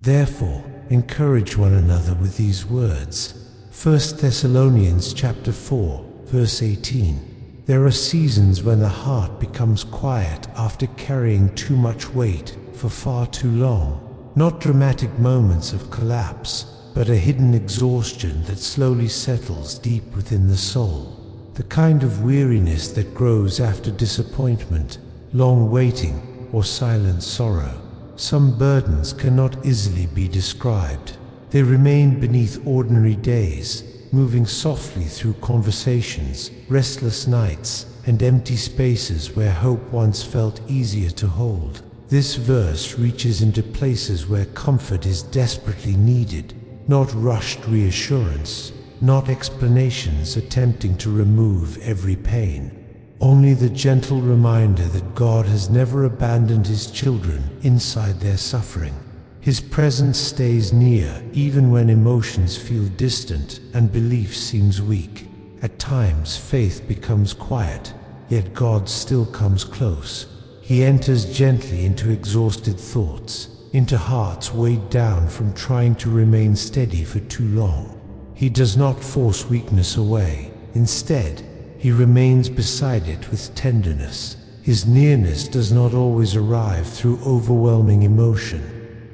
Therefore, encourage one another with these words. 1 Thessalonians chapter 4, verse 18. There are seasons when the heart becomes quiet after carrying too much weight for far too long. Not dramatic moments of collapse, but a hidden exhaustion that slowly settles deep within the soul. The kind of weariness that grows after disappointment, long waiting, or silent sorrow. Some burdens cannot easily be described. They remain beneath ordinary days, moving softly through conversations, restless nights, and empty spaces where hope once felt easier to hold. This verse reaches into places where comfort is desperately needed, not rushed reassurance, not explanations attempting to remove every pain. Only the gentle reminder that God has never abandoned His children inside their suffering. His presence stays near even when emotions feel distant and belief seems weak. At times faith becomes quiet, yet God still comes close. He enters gently into exhausted thoughts, into hearts weighed down from trying to remain steady for too long. He does not force weakness away. Instead, He remains beside it with tenderness. His nearness does not always arrive through overwhelming emotion.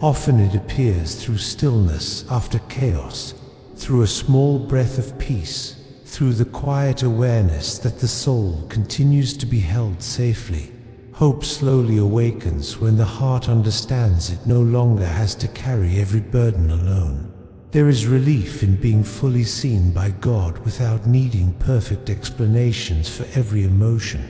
Often it appears through stillness after chaos, through a small breath of peace, through the quiet awareness that the soul continues to be held safely. Hope slowly awakens when the heart understands it no longer has to carry every burden alone. There is relief in being fully seen by God without needing perfect explanations for every emotion.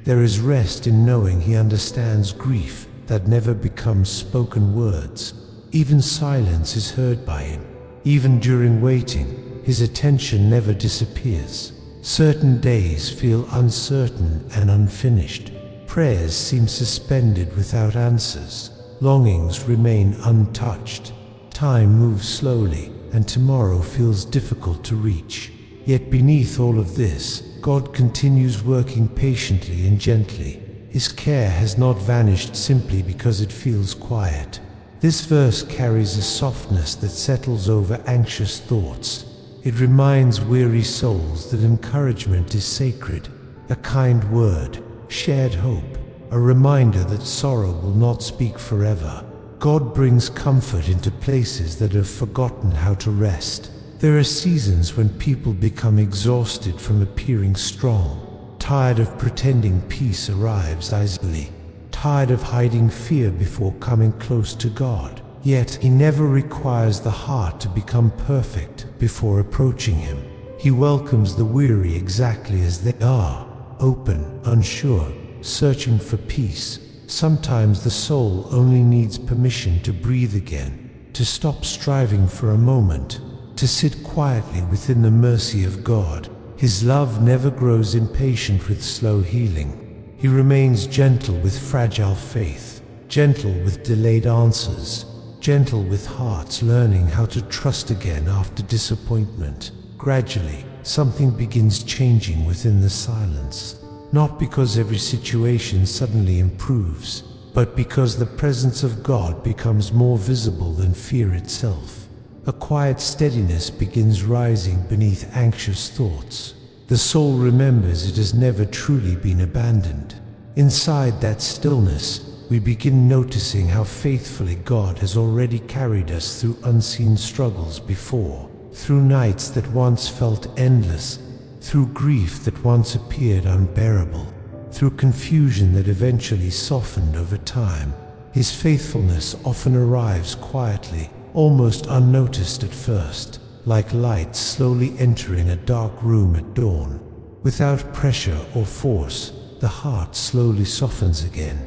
There is rest in knowing He understands grief that never becomes spoken words. Even silence is heard by Him. Even during waiting, His attention never disappears. Certain days feel uncertain and unfinished. Prayers seem suspended without answers. Longings remain untouched. Time moves slowly, and tomorrow feels difficult to reach. Yet beneath all of this, God continues working patiently and gently. His care has not vanished simply because it feels quiet. This verse carries a softness that settles over anxious thoughts. It reminds weary souls that encouragement is sacred, a kind word, shared hope, a reminder that sorrow will not speak forever. God brings comfort into places that have forgotten how to rest. There are seasons when people become exhausted from appearing strong, tired of pretending peace arrives easily, tired of hiding fear before coming close to God. Yet He never requires the heart to become perfect before approaching Him. He welcomes the weary exactly as they are, open, unsure, searching for peace. Sometimes the soul only needs permission to breathe again, to stop striving for a moment, to sit quietly within the mercy of God. His love never grows impatient with slow healing. He remains gentle with fragile faith, gentle with delayed answers, gentle with hearts learning how to trust again after disappointment. Gradually, something begins changing within the silence. Not because every situation suddenly improves, but because the presence of God becomes more visible than fear itself. A quiet steadiness begins rising beneath anxious thoughts. The soul remembers it has never truly been abandoned. Inside that stillness, we begin noticing how faithfully God has already carried us through unseen struggles before, through nights that once felt endless, through grief that once appeared unbearable, through confusion that eventually softened over time. His faithfulness often arrives quietly, almost unnoticed at first, like light slowly entering a dark room at dawn. Without pressure or force, the heart slowly softens again.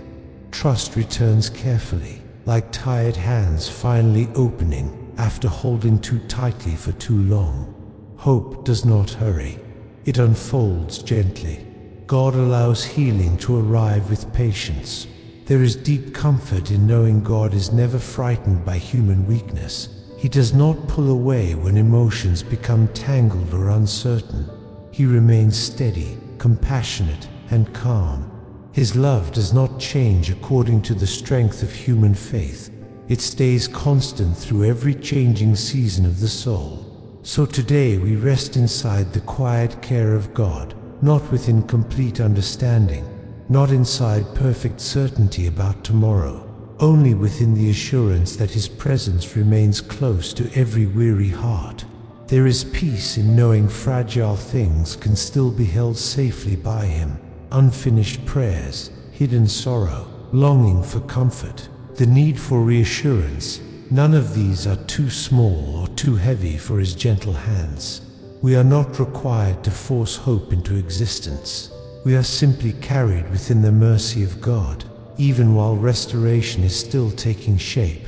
Trust returns carefully, like tired hands finally opening after holding too tightly for too long. Hope does not hurry. It unfolds gently. God allows healing to arrive with patience. There is deep comfort in knowing God is never frightened by human weakness. He does not pull away when emotions become tangled or uncertain. He remains steady, compassionate, and calm. His love does not change according to the strength of human faith. It stays constant through every changing season of the soul. So today we rest inside the quiet care of God, not within complete understanding, not inside perfect certainty about tomorrow, only within the assurance that His presence remains close to every weary heart. There is peace in knowing fragile things can still be held safely by Him. Unfinished prayers, hidden sorrow, longing for comfort, the need for reassurance, none of these are too small or too heavy for His gentle hands. We are not required to force hope into existence. We are simply carried within the mercy of God, even while restoration is still taking shape,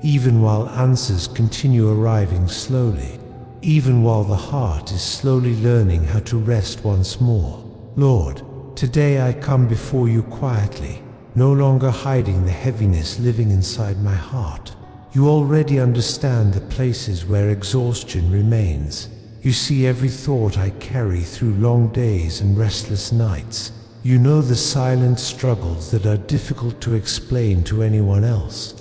even while answers continue arriving slowly, even while the heart is slowly learning how to rest once more. Lord, today I come before You quietly, no longer hiding the heaviness living inside my heart. You already understand the places where exhaustion remains. You see every thought I carry through long days and restless nights. You know the silent struggles that are difficult to explain to anyone else.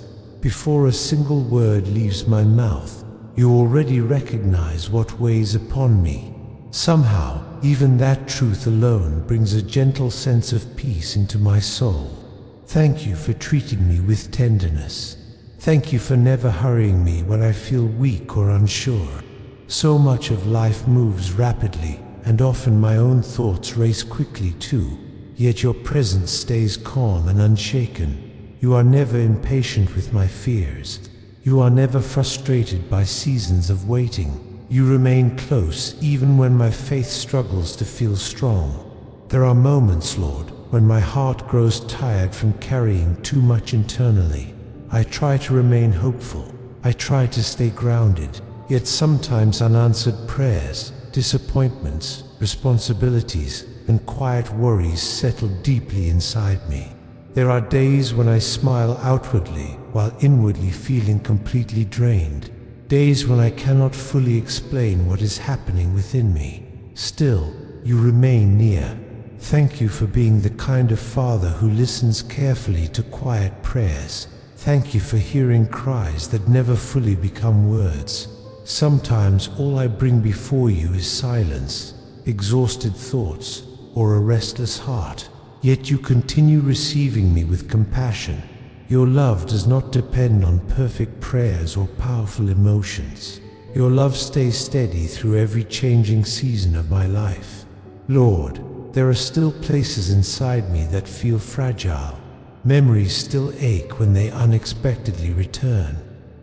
Before a single word leaves my mouth, You already recognize what weighs upon me. Somehow, even that truth alone brings a gentle sense of peace into my soul. Thank You for treating me with tenderness. Thank You for never hurrying me when I feel weak or unsure. So much of life moves rapidly, and often my own thoughts race quickly too. Yet Your presence stays calm and unshaken. You are never impatient with my fears. You are never frustrated by seasons of waiting. You remain close even when my faith struggles to feel strong. There are moments, Lord, when my heart grows tired from carrying too much internally. I try to remain hopeful. I try to stay grounded. Yet sometimes unanswered prayers, disappointments, responsibilities, and quiet worries settle deeply inside me. There are days when I smile outwardly while inwardly feeling completely drained. Days when I cannot fully explain what is happening within me. Still, You remain near. Thank You for being the kind of Father who listens carefully to quiet prayers. Thank You for hearing cries that never fully become words. Sometimes all I bring before You is silence, exhausted thoughts, or a restless heart. Yet You continue receiving me with compassion. Your love does not depend on perfect prayers or powerful emotions. Your love stays steady through every changing season of my life. Lord, there are still places inside me that feel fragile. Memories still ache when they unexpectedly return.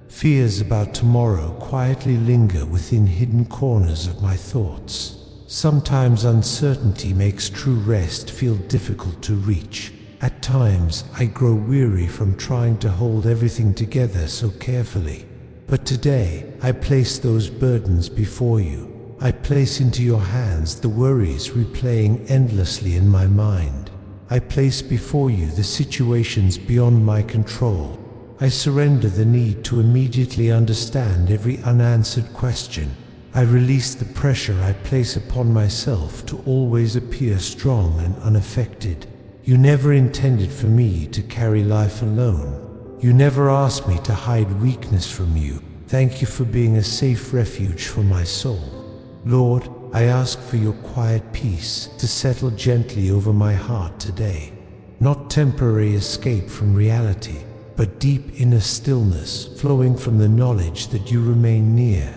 Fears about tomorrow quietly linger within hidden corners of my thoughts. Sometimes uncertainty makes true rest feel difficult to reach. At times, I grow weary from trying to hold everything together so carefully. But today, I place those burdens before You. I place into Your hands the worries replaying endlessly in my mind. I place before You the situations beyond my control. I surrender the need to immediately understand every unanswered question. I release the pressure I place upon myself to always appear strong and unaffected. You never intended for me to carry life alone. You never asked me to hide weakness from You. Thank You for being a safe refuge for my soul. Lord, I ask for Your quiet peace to settle gently over my heart today. Not temporary escape from reality, but deep inner stillness flowing from the knowledge that You remain near.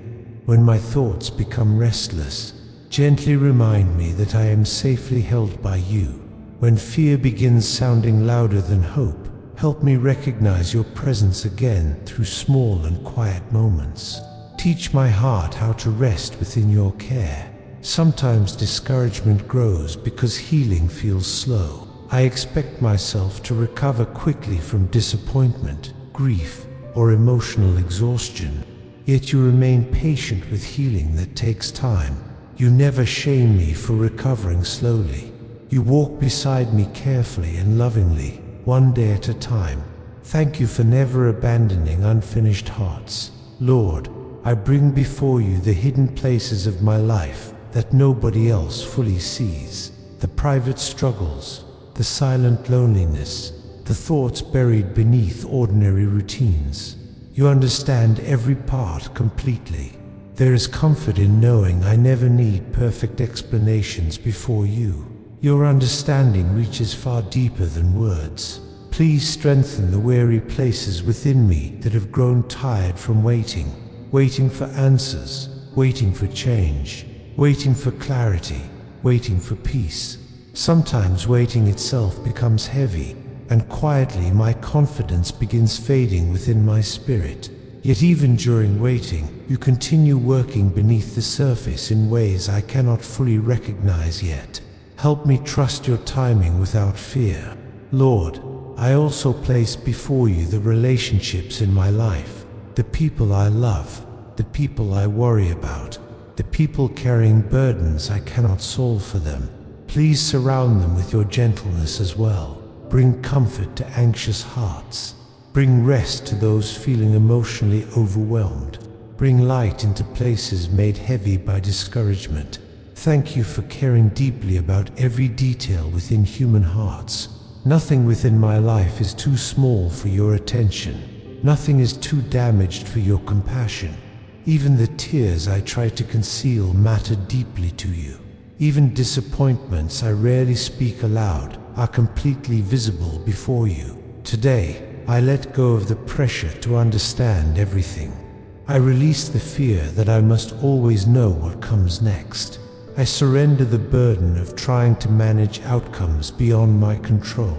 When my thoughts become restless, gently remind me that I am safely held by You. When fear begins sounding louder than hope, help me recognize Your presence again through small and quiet moments. Teach my heart how to rest within Your care. Sometimes discouragement grows because healing feels slow. I expect myself to recover quickly from disappointment, grief, or emotional exhaustion. Yet You remain patient with healing that takes time. You never shame me for recovering slowly. You walk beside me carefully and lovingly, one day at a time. Thank You for never abandoning unfinished hearts. Lord, I bring before You the hidden places of my life that nobody else fully sees. The private struggles, the silent loneliness, the thoughts buried beneath ordinary routines. You understand every part completely. There is comfort in knowing I never need perfect explanations before you. Your understanding reaches far deeper than words. Please strengthen the weary places within me that have grown tired from waiting for answers, waiting for change, waiting for clarity, waiting for peace. Sometimes waiting itself becomes heavy, and quietly my confidence begins fading within my spirit. Yet even during waiting, you continue working beneath the surface in ways I cannot fully recognize yet. Help me trust your timing without fear. Lord, I also place before you the relationships in my life, the people I love, the people I worry about, the people carrying burdens I cannot solve for them. Please surround them with your gentleness as well. Bring comfort to anxious hearts. Bring rest to those feeling emotionally overwhelmed. Bring light into places made heavy by discouragement. Thank you for caring deeply about every detail within human hearts. Nothing within my life is too small for your attention. Nothing is too damaged for your compassion. Even the tears I try to conceal matter deeply to you. Even disappointments I rarely speak aloud are completely visible before you. Today, I let go of the pressure to understand everything. I release the fear that I must always know what comes next. I surrender the burden of trying to manage outcomes beyond my control.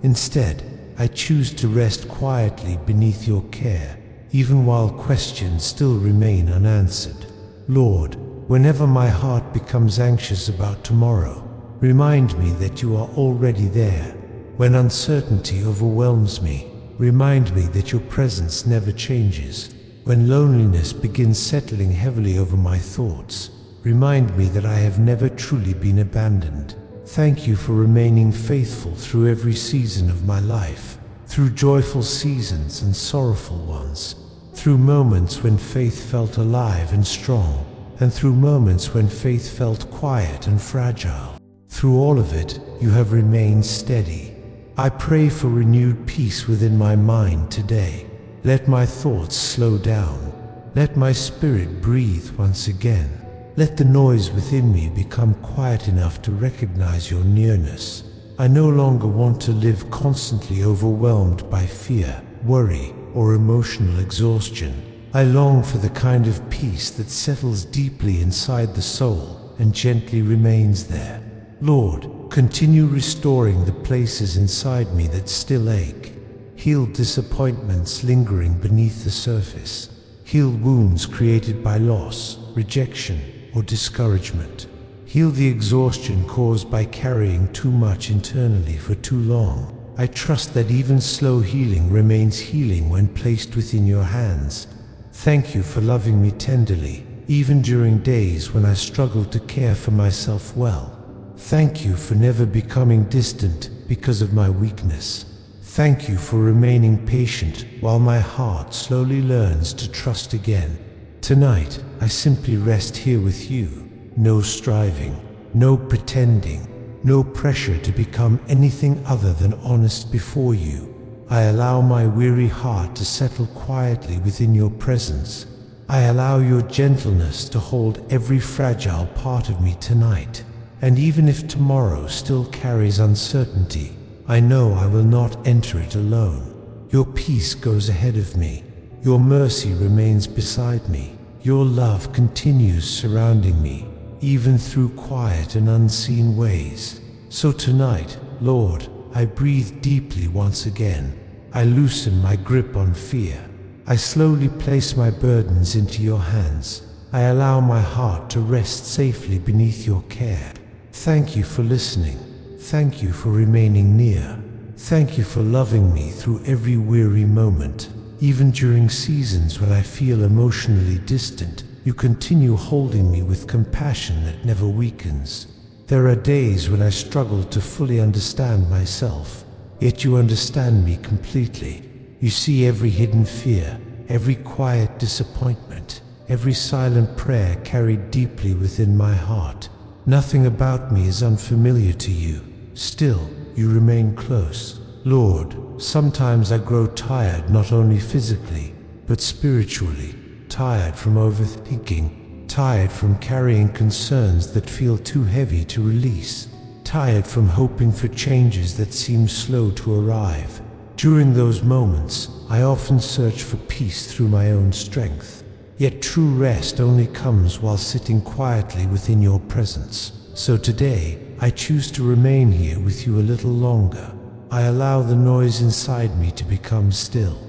Instead, I choose to rest quietly beneath your care, even while questions still remain unanswered. Lord, whenever my heart becomes anxious about tomorrow, remind me that you are already there. When uncertainty overwhelms me, remind me that your presence never changes. When loneliness begins settling heavily over my thoughts, remind me that I have never truly been abandoned. Thank you for remaining faithful through every season of my life, through joyful seasons and sorrowful ones, through moments when faith felt alive and strong, and through moments when faith felt quiet and fragile. Through all of it, you have remained steady. I pray for renewed peace within my mind today. Let my thoughts slow down. Let my spirit breathe once again. Let the noise within me become quiet enough to recognize your nearness. I no longer want to live constantly overwhelmed by fear, worry, or emotional exhaustion. I long for the kind of peace that settles deeply inside the soul and gently remains there. Lord, continue restoring the places inside me that still ache. Heal disappointments lingering beneath the surface. Heal wounds created by loss, rejection, or discouragement. Heal the exhaustion caused by carrying too much internally for too long. I trust that even slow healing remains healing when placed within your hands. Thank you for loving me tenderly, even during days when I struggled to care for myself well. Thank you for never becoming distant because of my weakness. Thank you for remaining patient while my heart slowly learns to trust again. Tonight, I simply rest here with you. No striving, no pretending, no pressure to become anything other than honest before you. I allow my weary heart to settle quietly within your presence. I allow your gentleness to hold every fragile part of me tonight. And even if tomorrow still carries uncertainty, I know I will not enter it alone. Your peace goes ahead of me. Your mercy remains beside me. Your love continues surrounding me, even through quiet and unseen ways. So tonight, Lord, I breathe deeply once again. I loosen my grip on fear. I slowly place my burdens into your hands. I allow my heart to rest safely beneath your care. Thank you for listening. Thank you for remaining near. Thank you for loving me through every weary moment. Even during seasons when I feel emotionally distant, you continue holding me with compassion that never weakens. There are days when I struggle to fully understand myself, yet you understand me completely. You see every hidden fear, every quiet disappointment, every silent prayer carried deeply within my heart. Nothing about me is unfamiliar to you. Still, you remain close. Lord, sometimes I grow tired not only physically, but spiritually, tired from overthinking, tired from carrying concerns that feel too heavy to release, tired from hoping for changes that seem slow to arrive. During those moments, I often search for peace through my own strength. Yet true rest only comes while sitting quietly within your presence. So today, I choose to remain here with you a little longer. I allow the noise inside me to become still.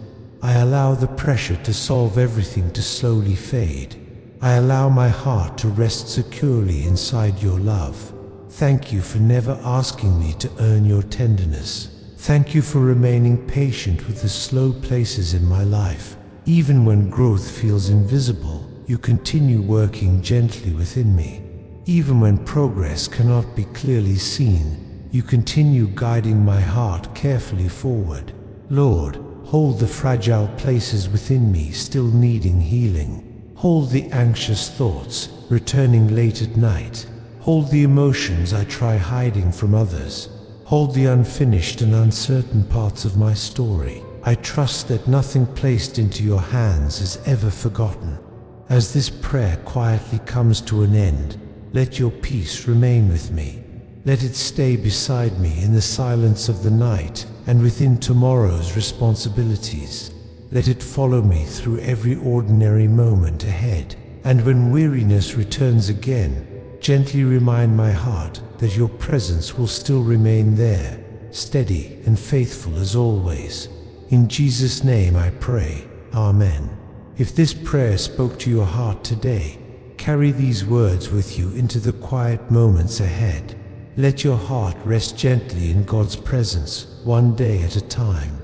I allow the pressure to solve everything to slowly fade. I allow my heart to rest securely inside your love. Thank you for never asking me to earn your tenderness. Thank you for remaining patient with the slow places in my life. Even when growth feels invisible, you continue working gently within me. Even when progress cannot be clearly seen, you continue guiding my heart carefully forward. Lord, hold the fragile places within me still needing healing. Hold the anxious thoughts returning late at night. Hold the emotions I try hiding from others. Hold the unfinished and uncertain parts of my story. I trust that nothing placed into your hands is ever forgotten. As this prayer quietly comes to an end, let your peace remain with me. Let it stay beside me in the silence of the night and within tomorrow's responsibilities. Let it follow me through every ordinary moment ahead. And when weariness returns again, gently remind my heart that your presence will still remain there, steady and faithful as always. In Jesus' name I pray. Amen. If this prayer spoke to your heart today, carry these words with you into the quiet moments ahead. Let your heart rest gently in God's presence, one day at a time.